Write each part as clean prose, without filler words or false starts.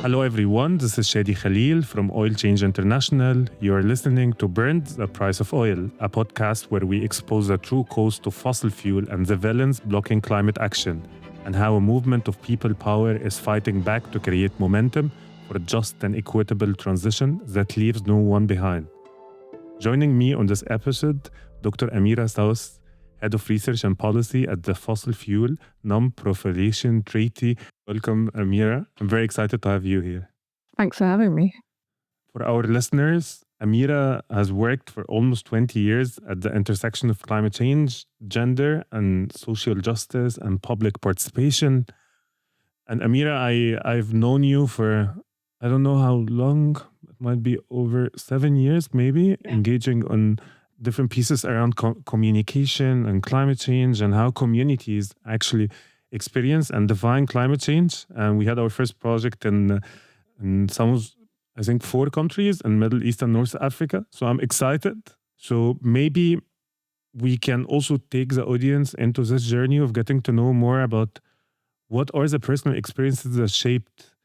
Hello everyone, this is Shady Khalil from Oil Change International. You are listening to Burned, the Price of Oil, a podcast where we expose the true cost of fossil fuel and the villains blocking climate action, and how a movement of people power is fighting back to create momentum for a just and equitable transition that leaves no one behind. Joining me on this episode, Dr. Amiera Sawas, Head of Research and Policy at the Fossil Fuel Non-Proliferation Treaty. Welcome, Amiera. I'm very excited to have you here. Thanks for having me. For our listeners, Amiera has worked for almost 20 years at the intersection of climate change, gender and social justice and public participation. And Amiera, I've known you for, I don't know how long, it might be over 7 years maybe, engaging on different pieces around communication and climate change and how communities actually experience and define climate change. And we had our first project in some of, I think, 4 countries in Middle East and North Africa. So I'm excited. So maybe we can also take the audience into this journey of getting to know more about what are the personal experiences that shaped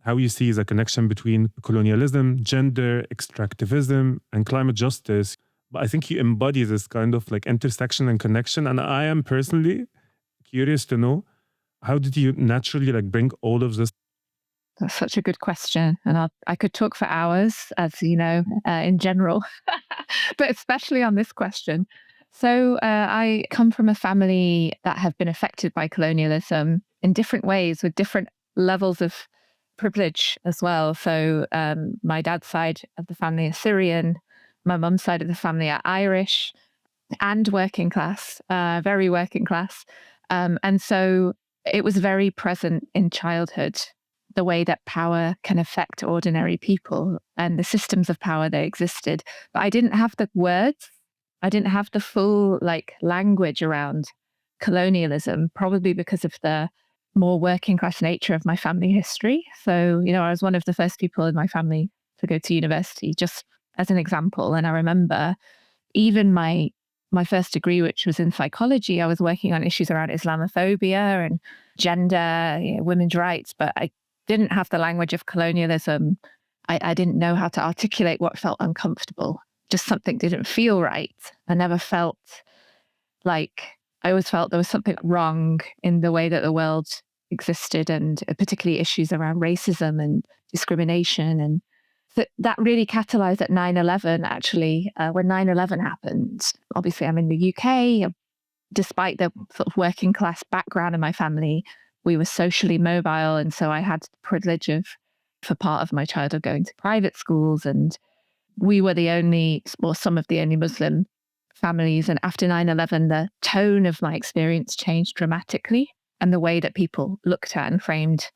how you see the connection between colonialism, gender, extractivism, and climate justice. But I think you embody this kind of like intersection and connection. And I am personally curious to know, how did you naturally like bring all of this? That's such a good question. And I could talk for hours, as you know, in general, but especially on this question. So I come from a family that have been affected by colonialism in different ways with different levels of privilege as well. So my dad's side of the family is Syrian. My mum's side of the family are Irish and working class, very working class. And so it was very present in childhood, the way that power can affect ordinary people and the systems of power that existed. But I didn't have the words. I didn't have the full language around colonialism, probably because of the more working class nature of my family history. So, I was one of the first people in my family to go to university, just as an example. And I remember even my first degree, which was in psychology, I was working on issues around Islamophobia and gender, women's rights, but I didn't have the language of colonialism. I didn't know how to articulate what felt uncomfortable. Just something didn't feel right. I never felt I always felt there was something wrong in the way that the world existed, and particularly issues around racism and discrimination. And that really catalyzed at 9/11, actually, when 9/11 happened. Obviously, I'm in the UK. Despite the sort of working class background in my family, we were socially mobile. And so I had the privilege of, for part of my childhood, going to private schools. And we were some of the only Muslim families. And after 9/11, the tone of my experience changed dramatically, and the way that people looked at and framed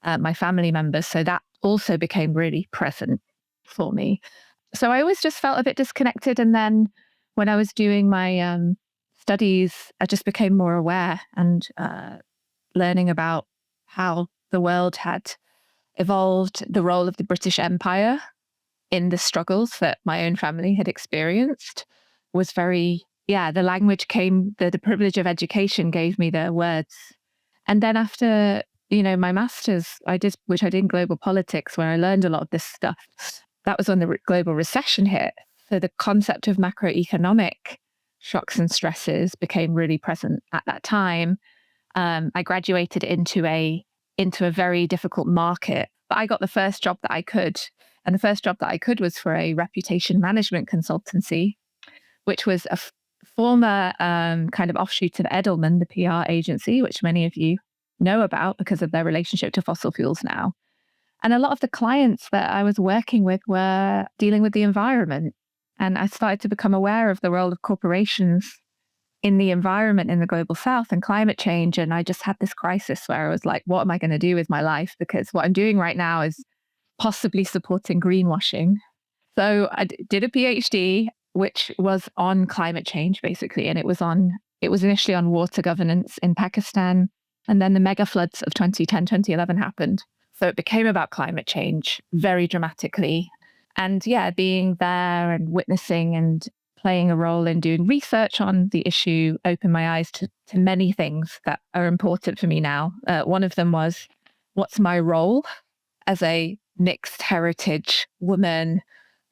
my family members. So that also became really present for me. So I always just felt a bit disconnected. And then when I was doing my studies, I just became more aware and learning about how the world had evolved, the role of the British Empire in the struggles that my own family had experienced was the language came, the privilege of education gave me the words. And then after my master's, which I did in global politics, where I learned a lot of this stuff. That was when the global recession hit. So the concept of macroeconomic shocks and stresses became really present at that time. I graduated into a very difficult market, but I got the first job that I could. And the first job that I could was for a reputation management consultancy, which was a former kind of offshoot of Edelman, the PR agency, which many of you know about because of their relationship to fossil fuels now. And a lot of the clients that I was working with were dealing with the environment. And I started to become aware of the role of corporations in the environment in the global south and climate change. And I just had this crisis where I was like, what am I going to do with my life? Because what I'm doing right now is possibly supporting greenwashing. So I did a PhD, which was on climate change, basically. And it was initially on water governance in Pakistan. And then the mega floods of 2010, 2011 happened. So it became about climate change very dramatically. And being there and witnessing and playing a role in doing research on the issue opened my eyes to many things that are important for me now. One of them was what's my role as a mixed heritage woman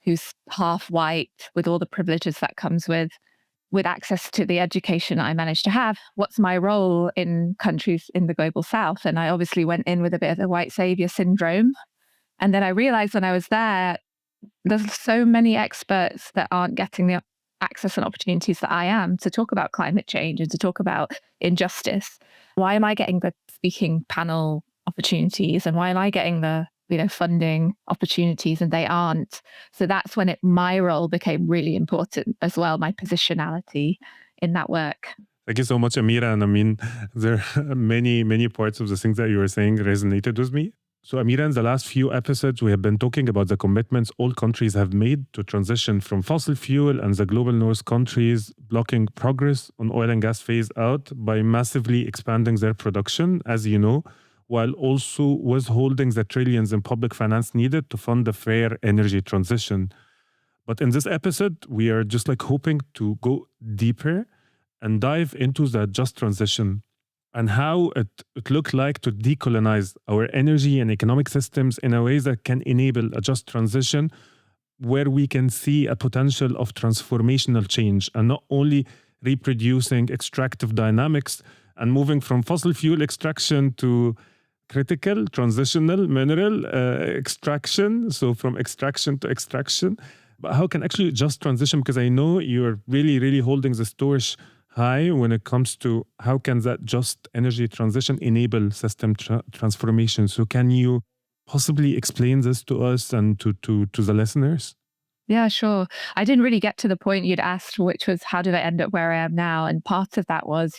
who's half white with all the privileges that comes with access to the education I managed to have? What's my role in countries in the global south? And I obviously went in with a bit of the white savior syndrome. And then I realized when I was there, there's so many experts that aren't getting the access and opportunities that I am to talk about climate change and to talk about injustice. Why am I getting the speaking panel opportunities, and why am I getting the funding opportunities and they aren't? So that's when my role became really important as well, my positionality in that work. Thank you so much, Amiera. And I mean, there are many parts of the things that you were saying resonated with me. So, Amiera, in the last few episodes, we have been talking about the commitments all countries have made to transition from fossil fuel, and the global north countries blocking progress on oil and gas phase out by massively expanding their production, as you know, while also withholding the trillions in public finance needed to fund a fair energy transition. But in this episode, we are just hoping to go deeper and dive into the just transition and how it looked like to decolonize our energy and economic systems in a way that can enable a just transition where we can see a potential of transformational change and not only reproducing extractive dynamics and moving from fossil fuel extraction to critical transitional mineral extraction. So from extraction to extraction. But how can actually just transition? Because I know you're really holding this torch high when it comes to how can that just energy transition enable system transformation. So can you possibly explain this to us and to the listeners? Yeah, sure. I didn't really get to the point you'd asked, which was how did I end up where I am now? And part of that was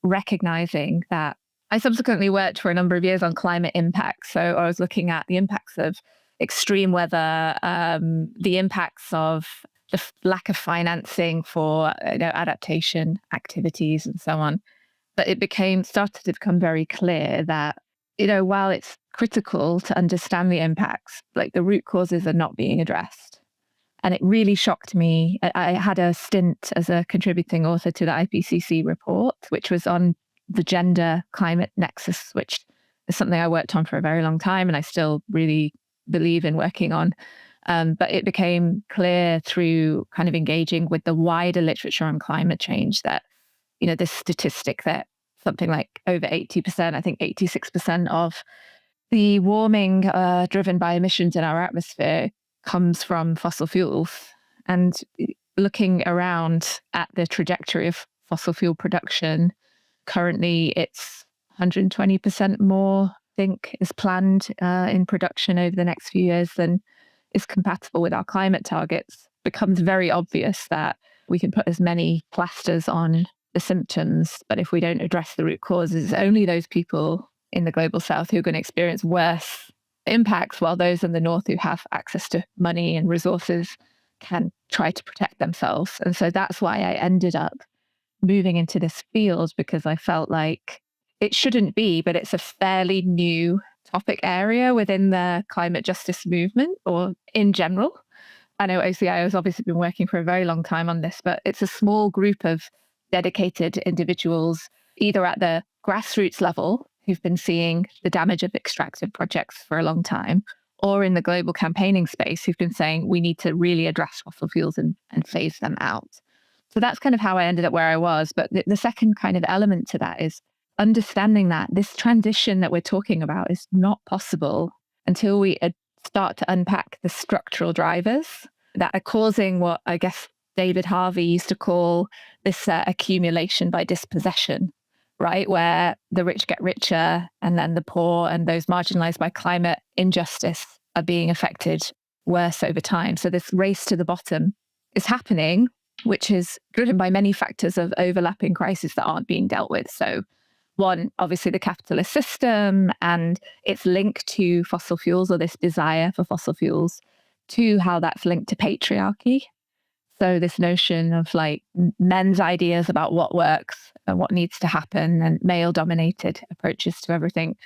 recognizing that I subsequently worked for a number of years on climate impacts. So I was looking at the impacts of extreme weather, the impacts of the lack of financing for adaptation activities and so on. But it started to become very clear that, while it's critical to understand the impacts, the root causes are not being addressed. And it really shocked me. I had a stint as a contributing author to the IPCC report, which was on the gender climate nexus, which is something I worked on for a very long time and I still really believe in working on. But it became clear through kind of engaging with the wider literature on climate change that, this statistic that something like over 80%, I think 86% of the warming driven by emissions in our atmosphere comes from fossil fuels. And looking around at the trajectory of fossil fuel production, currently it's 120% more, I think, is planned in production over the next few years than is compatible with our climate targets. It becomes very obvious that we can put as many plasters on the symptoms, but if we don't address the root causes, only those people in the global south who are going to experience worse impacts, while those in the north who have access to money and resources can try to protect themselves. And so that's why I ended up moving into this field, because I felt like it shouldn't be, but it's a fairly new topic area within the climate justice movement or in general. I know OCI has obviously been working for a very long time on this, but it's a small group of dedicated individuals, either at the grassroots level, who've been seeing the damage of extractive projects for a long time, or in the global campaigning space, who've been saying we need to really address fossil fuels and phase them out. So that's kind of how I ended up where I was. But the second kind of element to that is understanding that this transition that we're talking about is not possible until we start to unpack the structural drivers that are causing what I guess David Harvey used to call this accumulation by dispossession, right? Where the rich get richer and then the poor and those marginalized by climate injustice are being affected worse over time. So this race to the bottom is happening, which is driven by many factors of overlapping crises that aren't being dealt with. So one, obviously the capitalist system and its link to fossil fuels, or this desire for fossil fuels. Two, how that's linked to patriarchy. So this notion of men's ideas about what works and what needs to happen, and male dominated approaches to everything,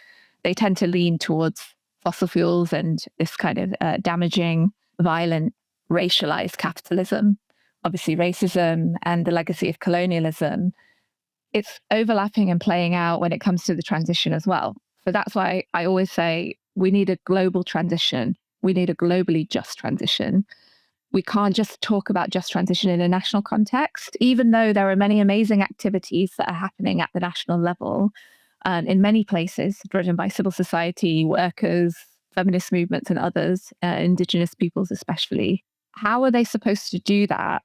they tend to lean towards fossil fuels and this kind of damaging, violent, racialized capitalism. Obviously racism and the legacy of colonialism, it's overlapping and playing out when it comes to the transition as well. So that's why I always say we need a global transition. We need a globally just transition. We can't just talk about just transition in a national context, even though there are many amazing activities that are happening at the national level in many places, driven by civil society, workers, feminist movements, and others, indigenous peoples especially. How are they supposed to do that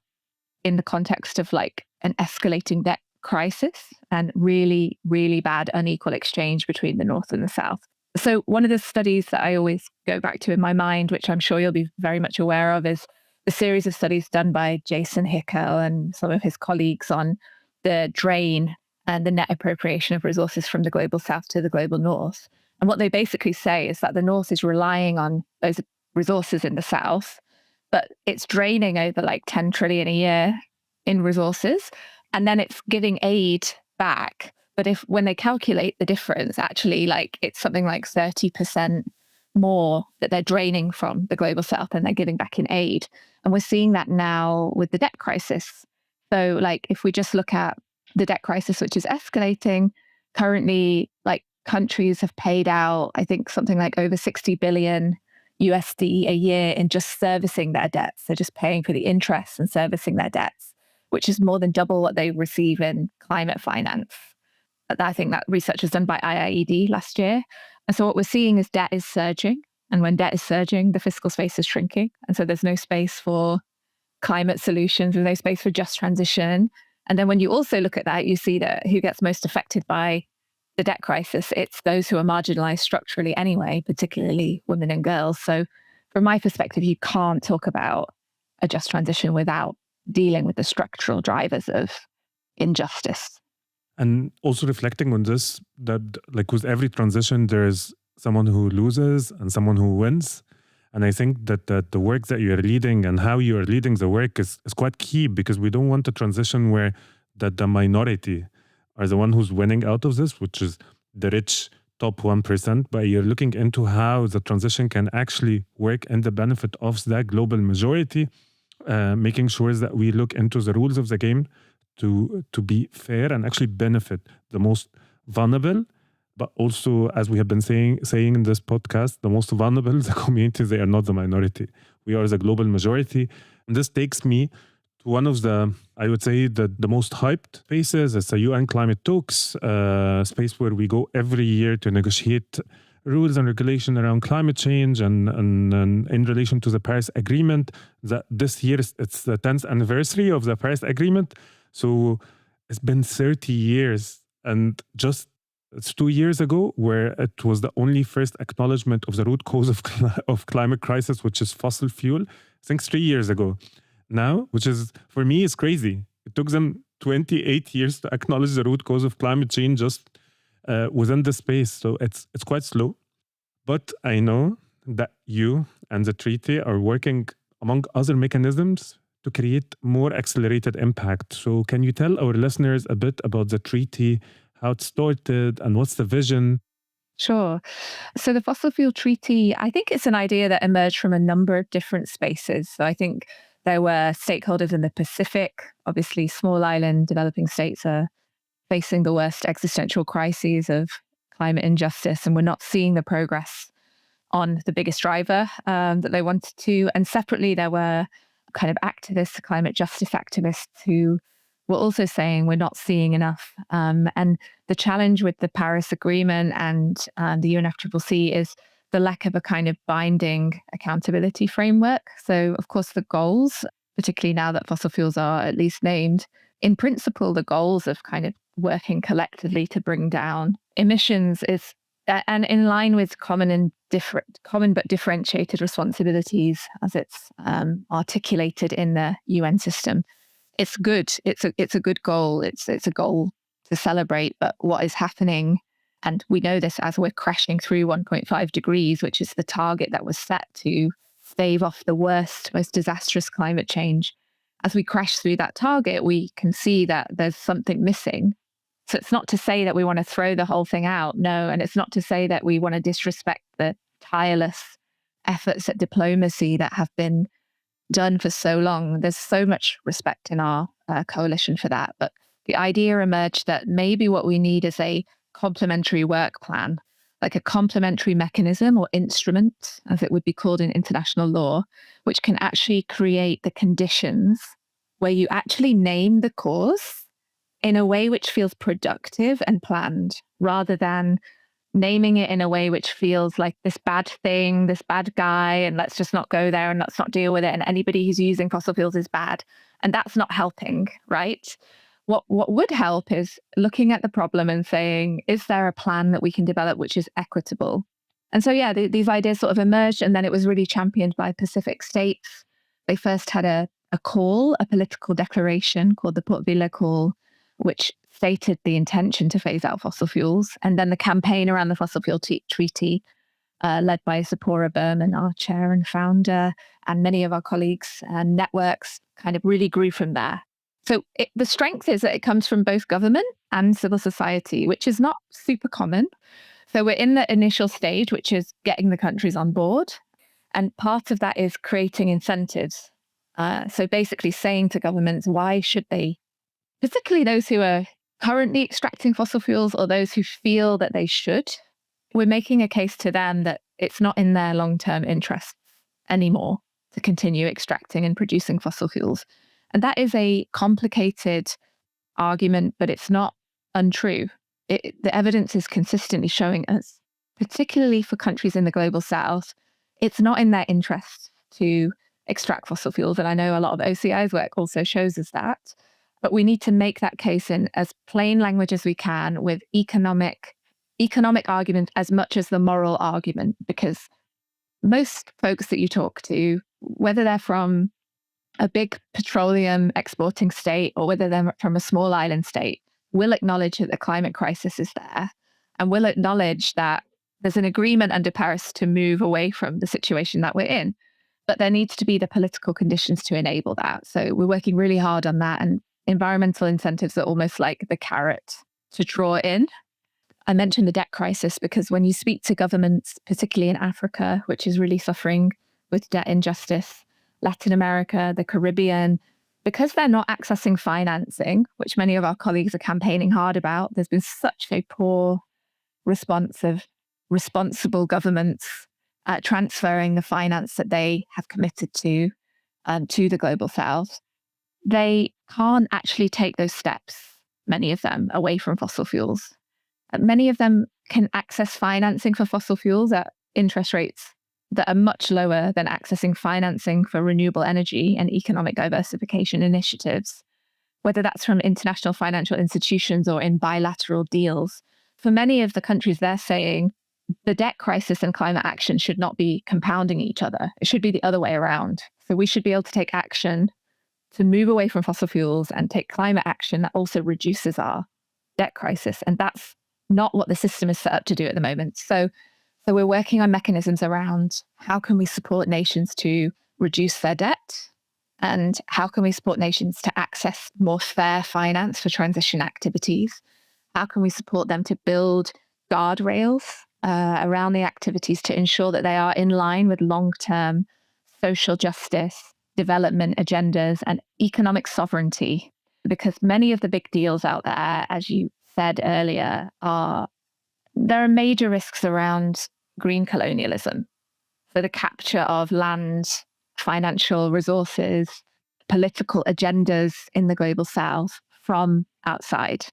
in the context of like an escalating debt crisis and really, really bad unequal exchange between the North and the South? So one of the studies that I always go back to in my mind, which I'm sure you'll be very much aware of, is the series of studies done by Shady Khalil and some of his colleagues on the drain and the net appropriation of resources from the global South to the global North. And what they basically say is that the North is relying on those resources in the South, but it's draining over like 10 trillion a year in resources, and then it's giving aid back. But when they calculate the difference, actually, like it's something like 30% more that they're draining from the global South than they're giving back in aid. And we're seeing that now with the debt crisis. So like if we just look at the debt crisis, which is escalating, currently like countries have paid out, I think something like over 60 billion USD a year in just servicing their debts. They're just paying for the interest and servicing their debts, which is more than double what they receive in climate finance. I think that research was done by IIED last year. And so what we're seeing is debt is surging. And when debt is surging, the fiscal space is shrinking. And so there's no space for climate solutions, there's no space for just transition. And then when you also look at that, you see that who gets most affected by the debt crisis, it's those who are marginalized structurally anyway, particularly women and girls. So from my perspective, you can't talk about a just transition without dealing with the structural drivers of injustice. And also reflecting on this, that like with every transition, there's someone who loses and someone who wins. And I think that the work that you're leading and how you're leading the work is quite key, because we don't want a transition where that the minority are the one who's winning out of this, which is the rich top 1%, but you're looking into how the transition can actually work in the benefit of that global majority, making sure that we look into the rules of the game to be fair and actually benefit the most vulnerable, but also, as we have been saying in this podcast, the most vulnerable, the community, they are not the minority. We are the global majority. And this takes me to one of the, I would say, the most hyped spaces. It's a UN climate talks, space where we go every year to negotiate rules and regulation around climate change and in relation to the Paris Agreement. That this year, it's the 10th anniversary of the Paris Agreement. So it's been 30 years, and just it's 2 years ago where it was the only first acknowledgement of the root cause of climate crisis, which is fossil fuel. I think 3 years ago now, which is, for me, is crazy. It took them 28 years to acknowledge the root cause of climate change just within the space. So it's quite slow. But I know that you and the treaty are working, among other mechanisms, to create more accelerated impact. So can you tell our listeners a bit about the treaty, how it started, and what's the vision? Sure. So the Fossil Fuel Treaty, I think it's an idea that emerged from a number of different spaces. So I think there were stakeholders in the Pacific. Obviously, small island developing states are facing the worst existential crises of climate injustice, and we're not seeing the progress on the biggest driver that they wanted to. And separately, there were kind of activists, climate justice activists, who were also saying we're not seeing enough. And the challenge with the Paris Agreement and the UNFCCC is the lack of a kind of binding accountability framework. So, of course, the goals, particularly now that fossil fuels are at least named, in principle, the goals of kind of working collectively to bring down emissions is and in line with common but differentiated responsibilities as it's articulated in the UN system. It's good. It's a good goal. It's a goal to celebrate. But what is happening, and we know this as we're crashing through 1.5 degrees, which is the target that was set to stave off the worst, most disastrous climate change. As we crash through that target, we can see that there's something missing. So it's not to say that we want to throw the whole thing out, no. And it's not to say that we want to disrespect the tireless efforts at diplomacy that have been done for so long. There's so much respect in our coalition for that. But the idea emerged that maybe what we need is a complementary work plan. like a complementary mechanism or instrument, as it would be called in international law, which can actually create the conditions where you actually name the cause in a way which feels productive and planned, rather than naming it in a way which feels like this bad thing, this bad guy, and let's just not go there and let's not deal with it. And anybody who's using fossil fuels is bad. And that's not helping, right? What would help is looking at the problem and saying, is there a plan that we can develop which is equitable? And so, yeah, these ideas sort of emerged, and then it was really championed by Pacific states. They first had a political declaration called the Port Vila Call, which stated the intention to phase out fossil fuels. And then the campaign around the Fossil Fuel Treaty, led by Zipporah Berman, our chair and founder, and many of our colleagues and networks, kind of really grew from there. So the strength is that it comes from both government and civil society, which is not super common. So we're in the initial stage, which is getting the countries on board. And part of that is creating incentives. So basically saying to governments, why should they, particularly those who are currently extracting fossil fuels or those who feel that they should, we're making a case to them that it's not in their long-term interests anymore to continue extracting and producing fossil fuels. And that is a complicated argument, but it's not untrue. The evidence is consistently showing us, particularly for countries in the global south, it's not in their interest to extract fossil fuels. And I know a lot of OCI's work also shows us that. But we need to make that case in as plain language as we can, with economic argument as much as the moral argument, because most folks that you talk to, whether they're from a big petroleum exporting state or whether they're from a small island state, will acknowledge that the climate crisis is there, and will acknowledge that there's an agreement under Paris to move away from the situation that we're in. But there needs to be the political conditions to enable that. So we're working really hard on that, and environmental incentives are almost like the carrot to draw in. I mentioned the debt crisis because when you speak to governments, particularly in Africa, which is really suffering with debt injustice, Latin America, the Caribbean, because they're not accessing financing, which many of our colleagues are campaigning hard about, there's been such a poor response of responsible governments transferring the finance that they have committed to the global south. They can't actually take those steps, many of them, away from fossil fuels. Many of them can access financing for fossil fuels at interest rates that are much lower than accessing financing for renewable energy and economic diversification initiatives, whether that's from international financial institutions or in bilateral deals. For many of the countries, they're saying the debt crisis and climate action should not be compounding each other. It should be the other way around. So we should be able to take action to move away from fossil fuels and take climate action that also reduces our debt crisis. And that's not what the system is set up to do at the moment. So we're working on mechanisms around how can we support nations to reduce their debt, and how can we support nations to access more fair finance for transition activities? How can we support them to build guardrails around the activities to ensure that they are in line with long-term social justice, development agendas, and economic sovereignty? Because many of the big deals out there, as you said earlier, there are major risks around green colonialism. So the capture of land, financial resources, political agendas in the global south from outside.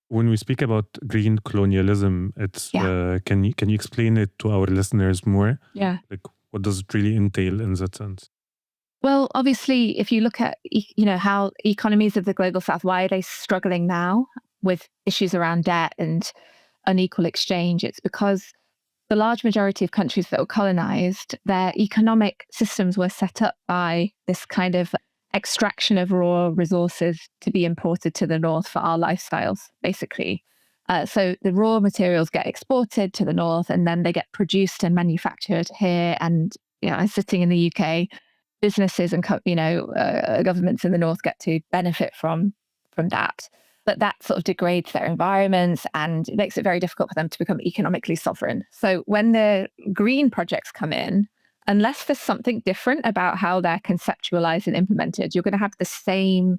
When we speak about green colonialism, it's can you explain it to our listeners more? Yeah. Like, what does it really entail in that sense? Well, obviously, if you look at how economies of the global south, why are they struggling now with issues around debt and unequal exchange? It's because the large majority of countries that were colonized, their economic systems were set up by this kind of extraction of raw resources to be imported to the north for our lifestyles, basically. So the raw materials get exported to the north, and then they get produced and manufactured here. And sitting in the UK, businesses and governments in the north get to benefit from that. But that sort of degrades their environments and it makes it very difficult for them to become economically sovereign. So when the green projects come in, unless there's something different about how they're conceptualized and implemented, you're going to have the same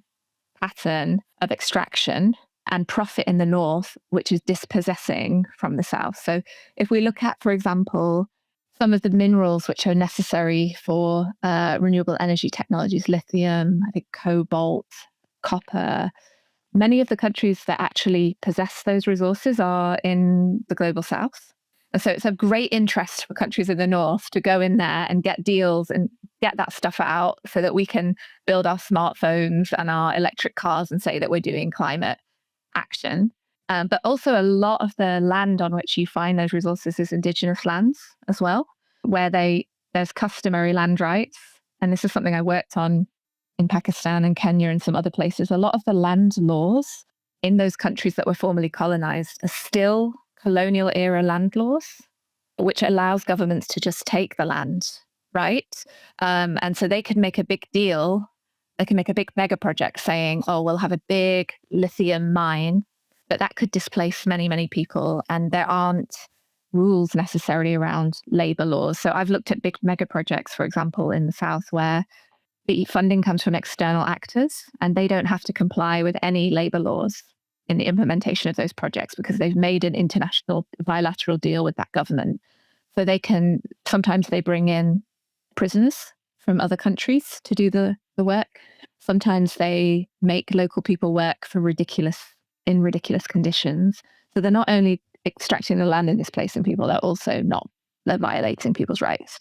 pattern of extraction and profit in the north, which is dispossessing from the south. So if we look at, for example, some of the minerals which are necessary for renewable energy technologies, lithium, I think cobalt, copper, many of the countries that actually possess those resources are in the global south. And so it's of great interest for countries in the north to go in there and get deals and get that stuff out so that we can build our smartphones and our electric cars and say that we're doing climate action. But also a lot of the land on which you find those resources is indigenous lands as well, where there's customary land rights. And this is something I worked on in Pakistan and Kenya and some other places. A lot of the land laws in those countries that were formerly colonized are still colonial era land laws, which allows governments to just take the land, right? And so they can make a big deal. They can make a big mega project saying, oh, we'll have a big lithium mine, but that could displace many, many people. And there aren't rules necessarily around labor laws. So I've looked at big mega projects, for example, in the South, where the funding comes from external actors and they don't have to comply with any labor laws in the implementation of those projects because they've made an international bilateral deal with that government. So sometimes they bring in prisoners from other countries to do the work. Sometimes they make local people work in ridiculous conditions. So they're not only extracting the land and displacing people, they're violating people's rights.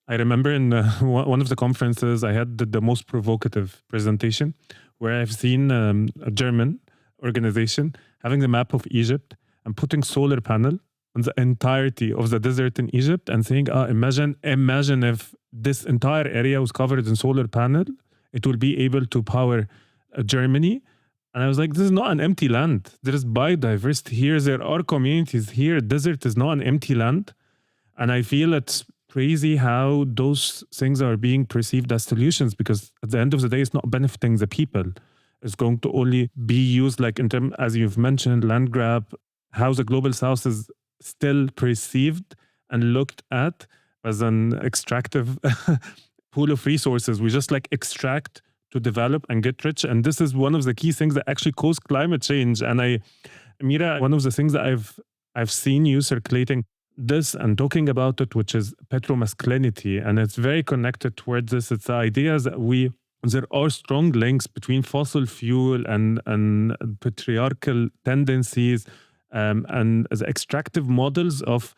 I remember in one of the conferences, I had the most provocative presentation where I've seen a German organization having the map of Egypt and putting solar panel on the entirety of the desert in Egypt and saying, imagine if this entire area was covered in solar panel, it will be able to power Germany. And I was like, this is not an empty land. There is biodiversity here. There are communities here. Desert is not an empty land. And I feel it's crazy how those things are being perceived as solutions, because at the end of the day, it's not benefiting the people. It's going to only be used like in terms, as you've mentioned, land grab, how the global south is still perceived and looked at as an extractive pool of resources. We just extract to develop and get rich. And this is one of the key things that actually cause climate change. And Amiera, one of the things that I've seen you circulating this and talking about it, which is Petromasculinity, and it's very connected towards this. It's the idea that there are strong links between fossil fuel and patriarchal tendencies and the extractive models of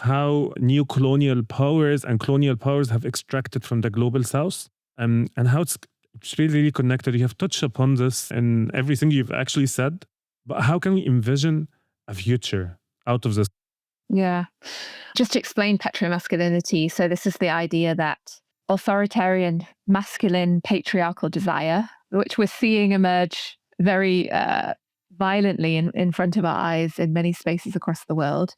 how new colonial powers and colonial powers have extracted from the global south, and how it's really, really connected. You have touched upon this in everything you've actually said, but how can we envision a future out of this? Yeah. Just to explain petromasculinity. So this is the idea that authoritarian, masculine, patriarchal desire, which we're seeing emerge very violently in front of our eyes in many spaces across the world,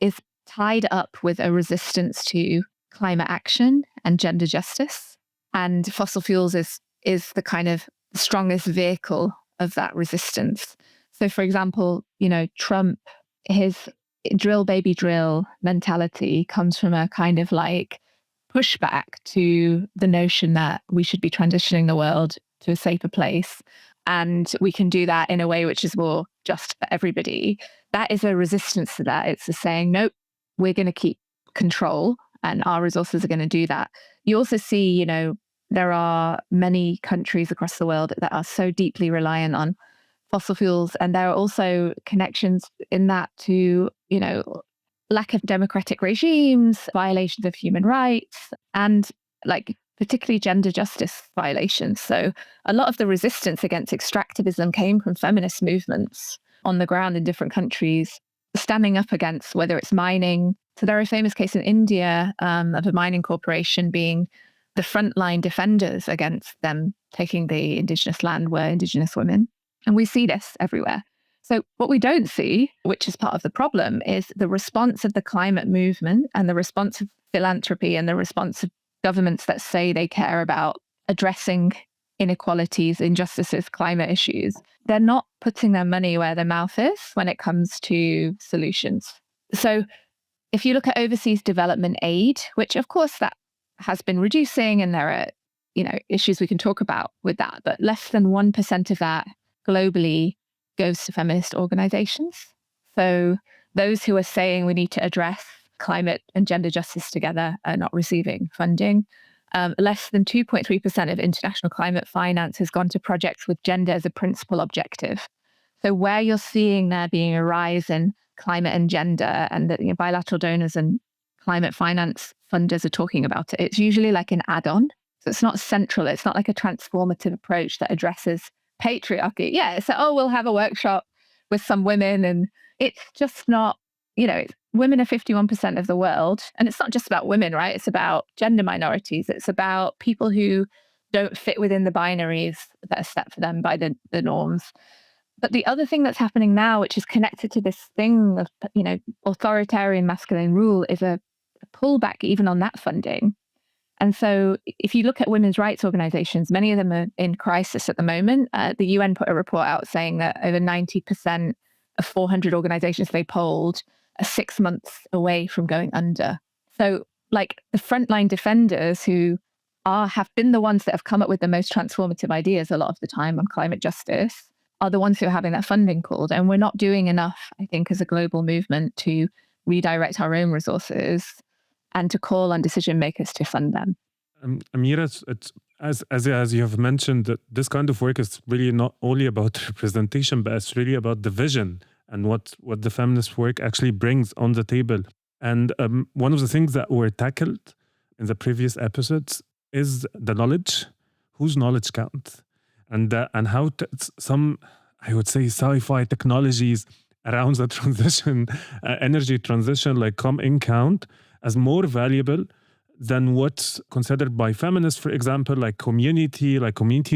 is tied up with a resistance to climate action and gender justice. And fossil fuels is the kind of strongest vehicle of that resistance. So for example, Trump, his drill baby drill mentality comes from a kind of pushback to the notion that we should be transitioning the world to a safer place. And we can do that in a way which is more just for everybody. That is a resistance to that. It's a saying, nope, we're going to keep control and our resources are going to do that. You also see, there are many countries across the world that are so deeply reliant on fossil fuels. And there are also connections in that to, lack of democratic regimes, violations of human rights, and particularly gender justice violations. So a lot of the resistance against extractivism came from feminist movements on the ground in different countries, standing up against whether it's mining. So there are a famous case in India of a mining corporation being the frontline defenders against them taking the indigenous land were indigenous women. And we see this everywhere. So what we don't see, which is part of the problem, is the response of the climate movement and the response of philanthropy and the response of governments that say they care about addressing inequalities, injustices, climate issues. They're not putting their money where their mouth is when it comes to solutions. So if you look at overseas development aid, which of course that has been reducing and there are, issues we can talk about with that, but less than 1% of that globally goes to feminist organizations. So those who are saying we need to address climate and gender justice together are not receiving funding. Less than 2.3% of international climate finance has gone to projects with gender as a principal objective. So where you're seeing there being a rise in climate and gender, and that bilateral donors and climate finance funders are talking about it, it's usually like an add-on. So it's not central. It's not like a transformative approach that addresses patriarchy. Yeah, it's like, oh, we'll have a workshop with some women, and it's just not, women are 51% of the world. And it's not just about women, right? It's about gender minorities. It's about people who don't fit within the binaries that are set for them by the norms. But the other thing that's happening now, which is connected to this thing of, authoritarian masculine rule, is a pullback even on that funding. And so if you look at women's rights organizations, many of them are in crisis at the moment. The UN put a report out saying that over 90% of 400 organizations they polled are 6 months away from going under. So like the frontline defenders who have been the ones that have come up with the most transformative ideas a lot of the time on climate justice are the ones who are having that funding called. And we're not doing enough, I think, as a global movement to redirect our own resources and to call on decision makers to fund them. Amiera, it's as you have mentioned, that this kind of work is really not only about representation, but it's really about the vision and what the feminist work actually brings on the table. And one of the things that were tackled in the previous episodes is the knowledge, whose knowledge counts, and how some, I would say, sci-fi technologies around the transition, energy transition, like come in count as more valuable than what's considered by feminists, for example, like community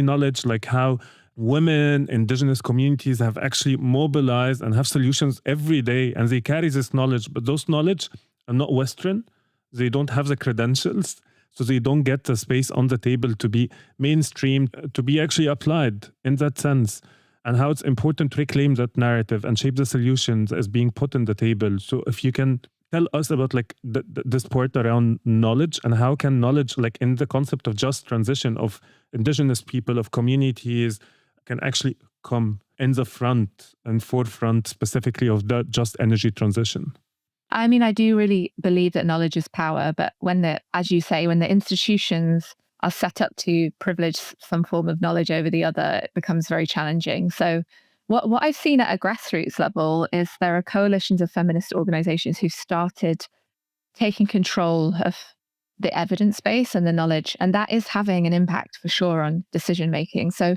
knowledge, like how women, indigenous communities have actually mobilized and have solutions every day, and they carry this knowledge, but those knowledge are not Western. They don't have the credentials, so they don't get the space on the table to be mainstream, to be actually applied in that sense, and how it's important to reclaim that narrative and shape the solutions as being put on the table. So if you can tell us about like this part around knowledge, and how can knowledge, like in the concept of just transition of indigenous people, of communities, can actually come in the front and forefront specifically of the just energy transition? I mean, I do really believe that knowledge is power, but as you say, when the institutions are set up to privilege some form of knowledge over the other, it becomes very challenging. So what I've seen at a grassroots level is there are coalitions of feminist organizations who started taking control of the evidence base and the knowledge, and that is having an impact for sure on decision making. So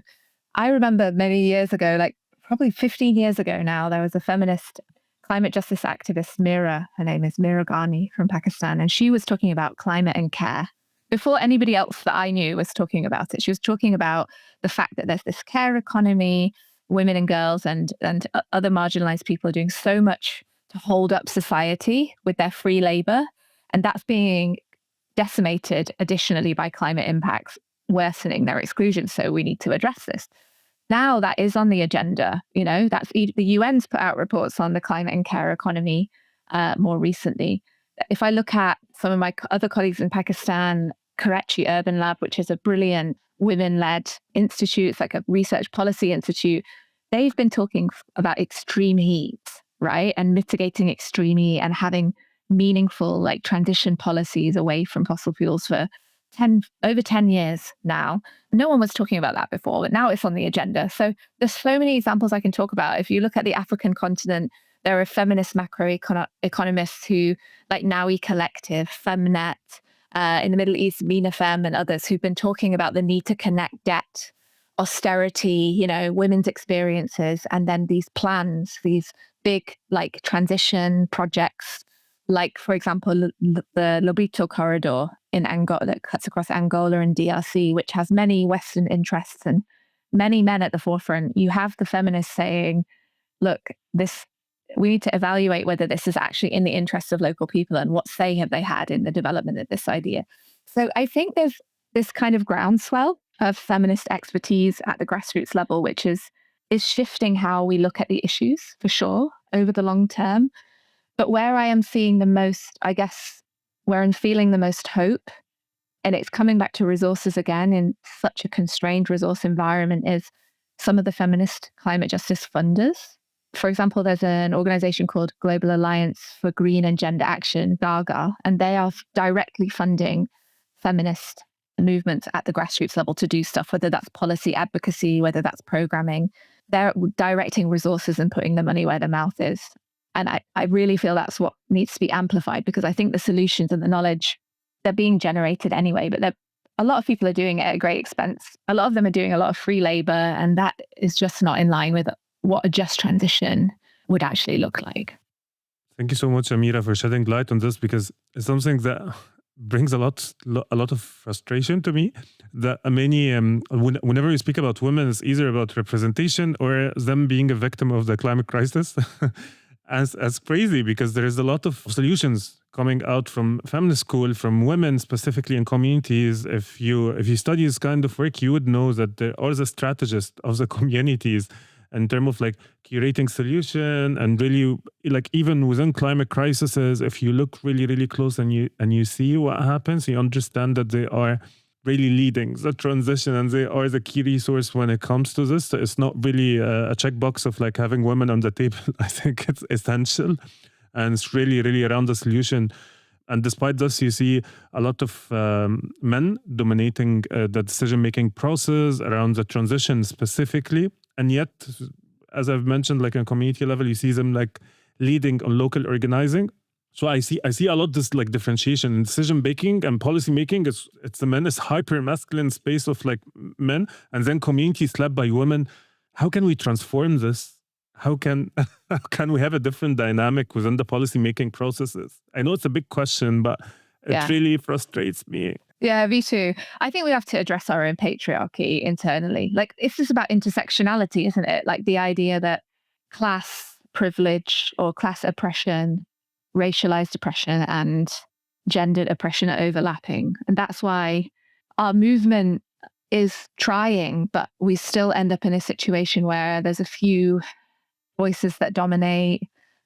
I remember many years ago, like probably 15 years ago now, there was a feminist climate justice activist, Mira, her name is Mira Ghani from Pakistan, and she was talking about climate and care. Before anybody else that I knew was talking about it, she was talking about the fact that there's this care economy, women and girls and other marginalized people are doing so much to hold up society with their free labor, and that's being decimated additionally by climate impacts, worsening their exclusion. So we need to address this. Now that is on the agenda. That's the UN's put out reports on the climate and care economy more recently. If I look at some of my other colleagues in Pakistan, Karachi Urban Lab, which is a brilliant women-led institute, it's like a research policy institute, they've been talking about extreme heat, right? And mitigating extreme heat and having meaningful like transition policies away from fossil fuels for over 10 years now. No one was talking about that before, but now it's on the agenda. So there's so many examples I can talk about. If you look at the African continent, there are feminist macroeconomists who, like Nawi Collective, Femnet, in the Middle East, Mina Fem and others who've been talking about the need to connect debt, austerity, women's experiences, and then these plans, these big like transition projects, like, for example, the Lobito corridor in Angola that cuts across Angola and DRC, which has many Western interests and many men at the forefront. You have the feminists saying, look, we need to evaluate whether this is actually in the interests of local people and what say have they had in the development of this idea. So I think there's this kind of groundswell of feminist expertise at the grassroots level, which is shifting how we look at the issues for sure over the long term. But where I am seeing the most, I guess, where I'm feeling the most hope, and it's coming back to resources again in such a constrained resource environment, is some of the feminist climate justice funders. For example, there's an organization called Global Alliance for Green and Gender Action, GAGA, and they are directly funding feminist movements at the grassroots level to do stuff, whether that's policy advocacy, whether that's programming. They're directing resources and putting the money where their mouth is. And I really feel that's what needs to be amplified, because I think the solutions and the knowledge, they're being generated anyway, but a lot of people are doing it at great expense. A lot of them are doing a lot of free labor, and that is just not in line with what a just transition would actually look like. Thank you so much, Amiera, for shedding light on this, because it's something that brings a lot of frustration to me. That many, whenever we speak about women, it's either about representation or them being a victim of the climate crisis. as crazy, because there is a lot of solutions coming out from feminist school, from women specifically in communities. If you study this kind of work, you would know that there are the strategists of the communities in terms of like curating solution, and really like even within climate crises, if you look really, really close and you see what happens, you understand that they are really leading the transition, and they are the key resource when it comes to this. It's not really a checkbox of like having women on the table. I think it's essential, and it's really, really around the solution. And despite this, you see a lot of men dominating the decision-making process around the transition specifically. And yet, as I've mentioned, like on community level, you see them like leading on local organizing. So I see a lot of this like differentiation in decision making and policy making. It's the men, it's hyper masculine space of like men, and then communities led by women. How can we transform this? How can we have a different dynamic within the policy making processes? I know it's a big question, but it really frustrates me. Yeah, me too. I think we have to address our own patriarchy internally. Like, it's just about intersectionality, isn't it? Like the idea that class privilege or class oppression, racialized oppression, and gendered oppression are overlapping. And that's why our movement is trying, but we still end up in a situation where there's a few voices that dominate,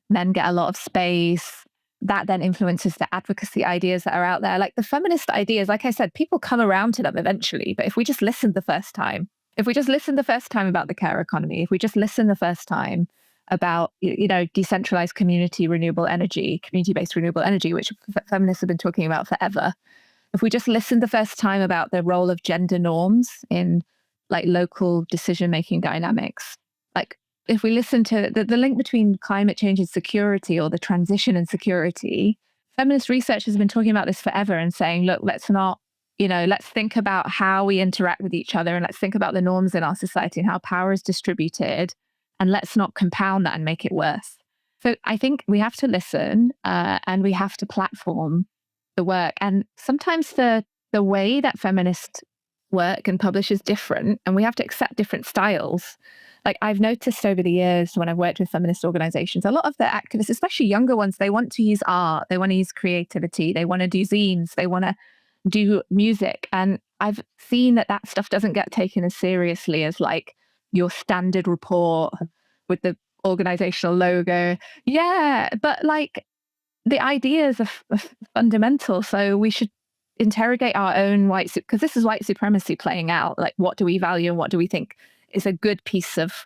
men get a lot of space. That then influences the advocacy ideas that are out there. Like the feminist ideas, like I said, people come around to them eventually. But if we just listen the first time, about the care economy, if we just listen the first time about, decentralized community renewable energy, community-based renewable energy, which feminists have been talking about forever. If we just listen the first time about the role of gender norms in like local decision-making dynamics, like if we listen to the link between climate change and security, or the transition and security, feminist research has been talking about this forever and saying, look, let's think about how we interact with each other, and let's think about the norms in our society and how power is distributed, and let's not compound that and make it worse. So I think we have to listen and we have to platform the work. And sometimes the way that feminists work and publish is different, and we have to accept different styles. Like I've noticed over the years when I've worked with feminist organizations, a lot of the activists, especially younger ones, they want to use art, they want to use creativity, they want to do zines, they want to do music. And I've seen that stuff doesn't get taken as seriously as like your standard report with the organizational logo. Yeah, but like the ideas are fundamental. So we should interrogate our own because this is white supremacy playing out. Like, what do we value and what do we think is a good piece of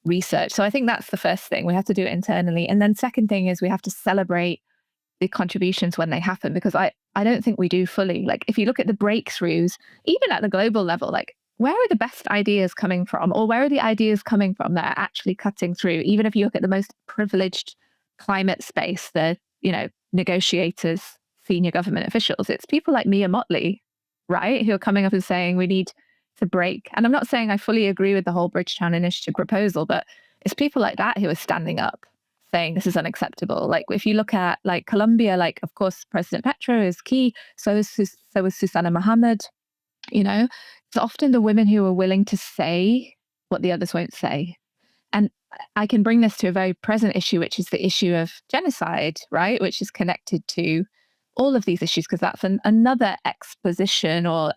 research? So I think that's the first thing. We have to do it internally. And then second thing is we have to celebrate the contributions when they happen, because I don't think we do fully. Like if you look at the breakthroughs, even at the global level, like where are the best ideas coming from, or where are the ideas coming from that are actually cutting through? Even if you look at the most privileged climate space, the negotiators, senior government officials, it's people like Mia Motley, right, who are coming up and saying we need to break. And I'm not saying I fully agree with the whole Bridgetown Initiative proposal, but it's people like that who are standing up saying this is unacceptable. Like if you look at like Colombia, like of course President Petro is key, so is Susana Mohammed. It's often the women who are willing to say what the others won't say. And I can bring this to a very present issue, which is the issue of genocide, right, which is connected to all of these issues, because that's another exposition or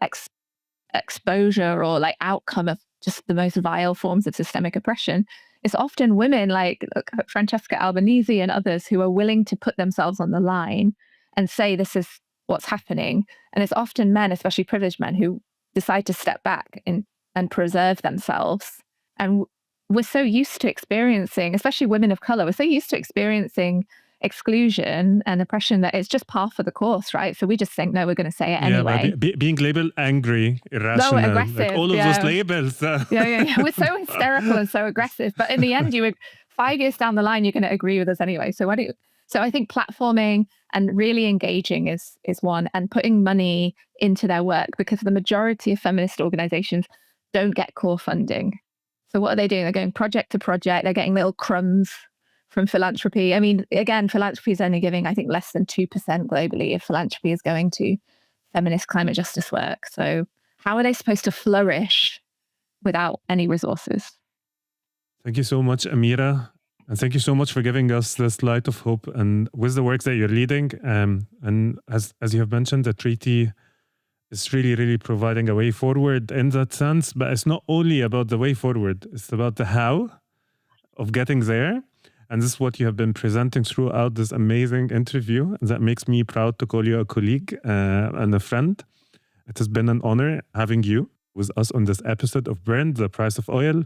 exposure or like outcome of just the most vile forms of systemic oppression. It's often women like Francesca Albanese and others who are willing to put themselves on the line and say this is what's happening. And it's often men, especially privileged men, who decide to step back and preserve themselves And we're so used to experiencing, especially women of color, we're so used to experiencing exclusion and oppression that it's just par for the course, right? So we just think, no, we're going to say it anyway. Being labeled angry, irrational, aggressive, like all of those labels. Yeah. We're so hysterical and so aggressive. But in the end, 5 years down the line, you're going to agree with us anyway. So I think platforming and really engaging is one, and putting money into their work, because the majority of feminist organizations don't get core funding. So what are they doing? They're going project to project. They're getting little crumbs from philanthropy. I mean, again, philanthropy is only giving, I think, less than 2% globally if philanthropy is going to feminist climate justice work. So how are they supposed to flourish without any resources? Thank you so much, Amiera. And thank you so much for giving us this light of hope and with the work that you're leading. And as you have mentioned, the treaty is really, really providing a way forward in that sense. But it's not only about the way forward, it's about the how of getting there. And this is what you have been presenting throughout this amazing interview. That makes me proud to call you a colleague and a friend. It has been an honor having you with us on this episode of Burn, the Price of Oil.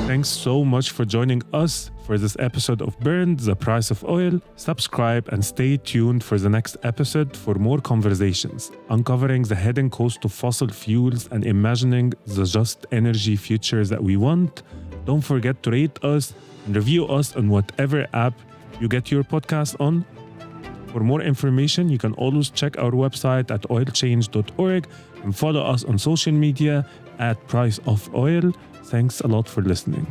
Thanks so much for joining us for this episode of Burn, the Price of Oil. Subscribe and stay tuned for the next episode for more conversations, uncovering the hidden cost of fossil fuels and imagining the just energy futures that we want. Don't forget to rate us and review us on whatever app you get your podcast on. For more information, you can always check our website at oilchange.org and follow us on social media at Price of Oil. Thanks a lot for listening.